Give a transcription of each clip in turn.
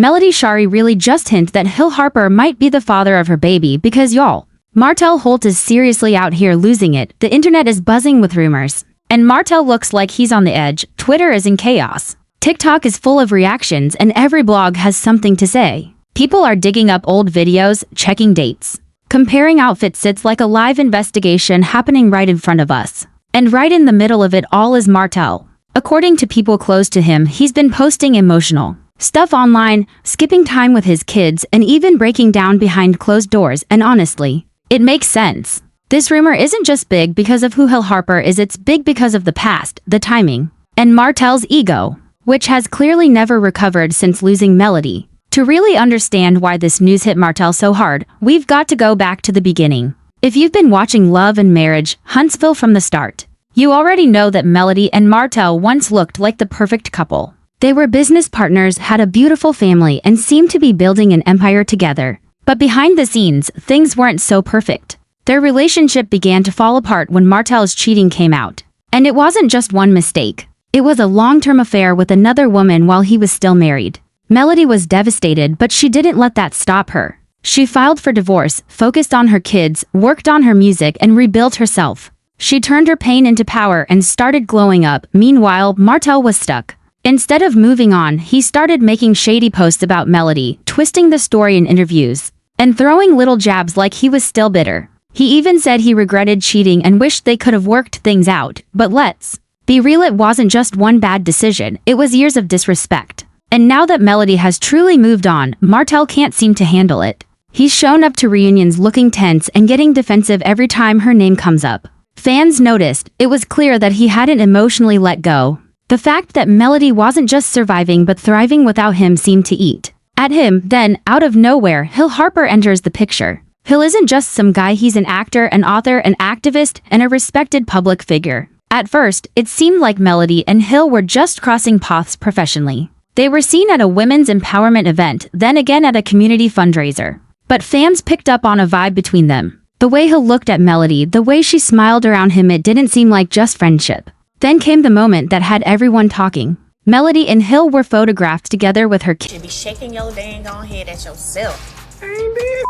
Melody Shari really just hint that Harper might be the father of her baby because y'all, Martell Holt is seriously out here losing it. The internet is buzzing with rumors. And Martell looks like he's on the edge. Twitter is in chaos. TikTok is full of reactions and every blog has something to say. People are digging up old videos, checking dates, comparing outfits. It's like a live investigation happening right in front of us. And right in the middle of it all is Martell. According to people close to him, he's been posting emotional stuff online, skipping time with his kids, and even breaking down behind closed doors. And honestly, it makes sense. This rumor isn't just big because of who Harper is, it's big because of the past, the timing, and Martell's ego, which has clearly never recovered since losing Melody. To really understand why this news hit Martell so hard, we've got to go back to the beginning. If you've been watching Love and Marriage, Huntsville from the start, you already know that Melody and Martell once looked like the perfect couple. They were business partners, had a beautiful family, and seemed to be building an empire together. But behind the scenes, things weren't so perfect. Their relationship began to fall apart when Martell's cheating came out. And it wasn't just one mistake. It was a long-term affair with another woman while he was still married. Melody was devastated, but she didn't let that stop her. She filed for divorce, focused on her kids, worked on her music, and rebuilt herself. She turned her pain into power and started glowing up. Meanwhile, Martell was stuck. Instead of moving on, he started making shady posts about Melody, twisting the story in interviews, and throwing little jabs like he was still bitter. He even said he regretted cheating and wished they could have worked things out. But let's be real, it wasn't just one bad decision, it was years of disrespect. And now that Melody has truly moved on, Martell can't seem to handle it. He's shown up to reunions looking tense and getting defensive every time her name comes up. Fans noticed, it was clear that he hadn't emotionally let go. The fact that Melody wasn't just surviving but thriving without him seemed to eat at him. Then, out of nowhere, Harper enters the picture. Hill isn't just some guy, he's an actor, an author, an activist, and a respected public figure. At first, it seemed like Melody and Hill were just crossing paths professionally. They were seen at a women's empowerment event, then again at a community fundraiser. But fans picked up on a vibe between them. The way Hill looked at Melody, the way she smiled around him, it didn't seem like just friendship. Then came the moment that had everyone talking. Melody and Hill were photographed together with her kids. You be shaking your dang on head at yourself. I ain't did.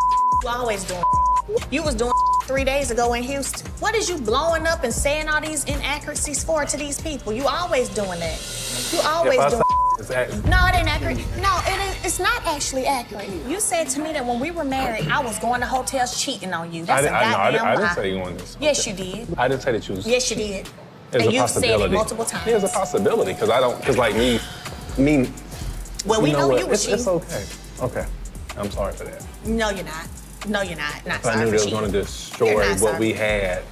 You always doing. You was doing 3 days ago in Houston. What is you blowing up and saying all these inaccuracies for to these people? You always doing that. You always doing. No, it ain't accurate. No, it's not actually accurate. You said to me that when we were married, I was going to hotels cheating on you. That's a goddamn lie. I didn't say you wanted this. Yes, you did. I didn't say that you was. Yes, you did. There's and a you've said it multiple times. There's a possibility, because like me. Well, we know you were cheating. It's okay. Okay. I'm sorry for that. No, you're not. No, you're not. Not sorry. I knew they was going to destroy what we had.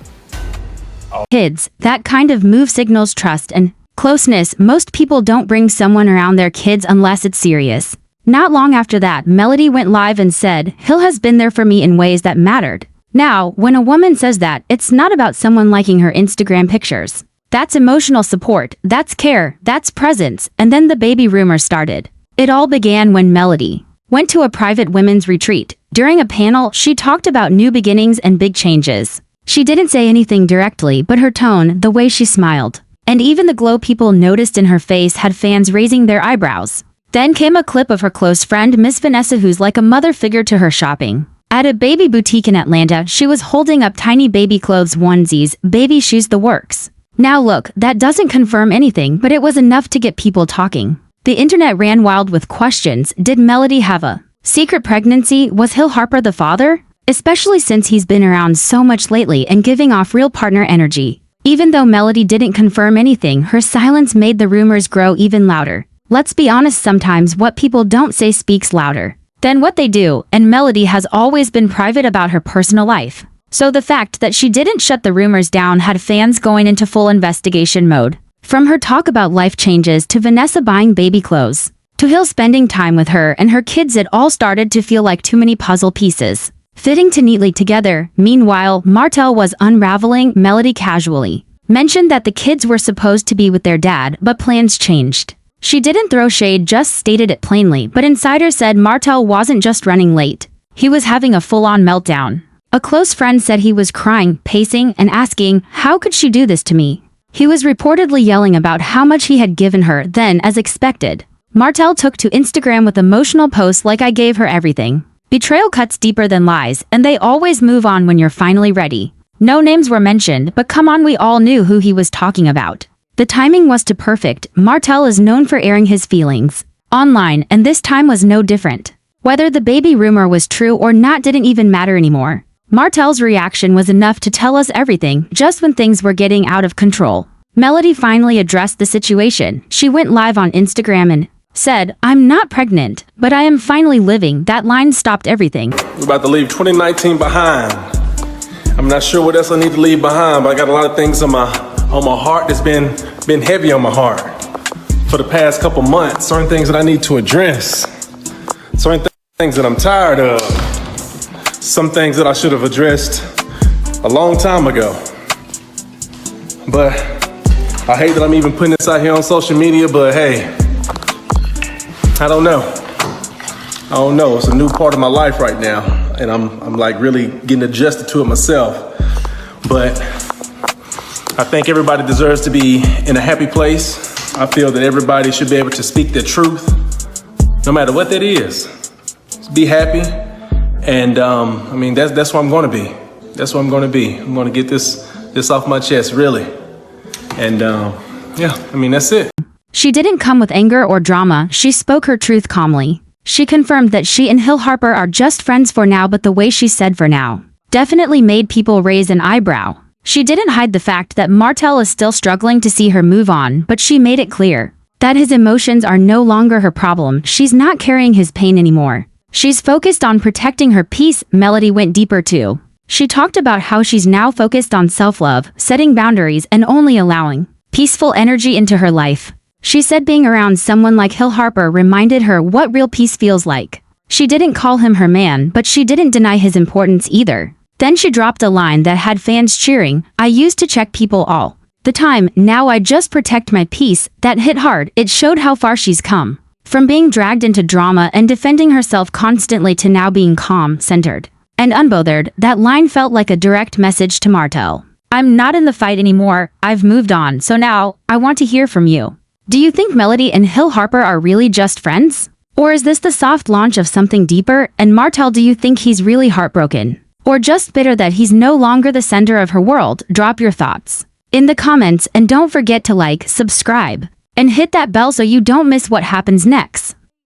Kids, that kind of move signals trust and closeness. Most people don't bring someone around their kids unless it's serious. Not long after that, Melody went live and said, Hill has been there for me in ways that mattered. Now, when a woman says that, it's not about someone liking her Instagram pictures. That's emotional support, that's care, that's presence. And then the baby rumor started. It all began when Melody went to a private women's retreat. During a panel, she talked about new beginnings and big changes. She didn't say anything directly, but her tone, the way she smiled, and even the glow people noticed in her face had fans raising their eyebrows. Then came a clip of her close friend Miss Vanessa, who's like a mother figure to her, shopping at a baby boutique in Atlanta. She was holding up tiny baby clothes, onesies, baby shoes, the works. Now look, that doesn't confirm anything, but it was enough to get people talking. The internet ran wild with questions. Did Melody have a secret pregnancy? Was Harper the father? Especially since he's been around so much lately and giving off real partner energy. Even though Melody didn't confirm anything, her silence made the rumors grow even louder. Let's be honest, sometimes what people don't say speaks louder than what they do, and Melody has always been private about her personal life. So the fact that she didn't shut the rumors down had fans going into full investigation mode. From her talk about life changes to Vanessa buying baby clothes, to Hill spending time with her and her kids, it all started to feel like too many puzzle pieces fitting too neatly together. Meanwhile, Martell was unraveling. Melody casually mentioned that the kids were supposed to be with their dad, but plans changed. She didn't throw shade, just stated it plainly, but insiders said Martell wasn't just running late. He was having a full-on meltdown. A close friend said he was crying, pacing, and asking, "How could she do this to me?" He was reportedly yelling about how much he had given her. Then, as expected, Martell took to Instagram with emotional posts like I gave her everything. Betrayal cuts deeper than lies, and they always move on when you're finally ready. No names were mentioned, but come on, we all knew who he was talking about. The timing was too perfect. Martell is known for airing his feelings online, and this time was no different. Whether the baby rumor was true or not didn't even matter anymore. Martell's reaction was enough to tell us everything just when things were getting out of control. Melody finally addressed the situation. She went live on Instagram and said, "I'm not pregnant, but I am finally living." That line stopped everything. We're about to leave 2019 behind. I'm not sure what else I need to leave behind, but I got a lot of things on my heart that's been heavy on my heart for the past couple months. Certain things that I need to address. Certain things that I'm tired of. Some things that I should have addressed a long time ago. But I hate that I'm even putting this out here on social media, but hey, I don't know. It's a new part of my life right now, and I'm like really getting adjusted to it myself. But I think everybody deserves to be in a happy place. I feel that everybody should be able to speak their truth, no matter what that is. Just be happy, and that's where I'm going to be. That's where I'm going to be. I'm going to get this off my chest, really. And that's it. She didn't come with anger or drama. She spoke her truth calmly. She confirmed that she and Harper are just friends for now, but the way she said "for now" definitely made people raise an eyebrow. She didn't hide the fact that Martell is still struggling to see her move on, but she made it clear that his emotions are no longer her problem. She's not carrying his pain anymore. She's focused on protecting her peace. Melody went deeper too. She talked about how she's now focused on self-love, setting boundaries, and only allowing peaceful energy into her life. She said being around someone like Harper reminded her what real peace feels like. She didn't call him her man, but she didn't deny his importance either. Then she dropped a line that had fans cheering, "I used to check people all the time, now I just protect my peace." That hit hard. It showed how far she's come. From being dragged into drama and defending herself constantly to now being calm, centered, and unbothered. That line felt like a direct message to Martell. "I'm not in the fight anymore, I've moved on, so now, I want to hear from you." Do you think Melody and Harper are really just friends? Or is this the soft launch of something deeper? And Martell, do you think he's really heartbroken? Or just bitter that he's no longer the center of her world? Drop your thoughts in the comments, and don't forget to like, subscribe, and hit that bell so you don't miss what happens next.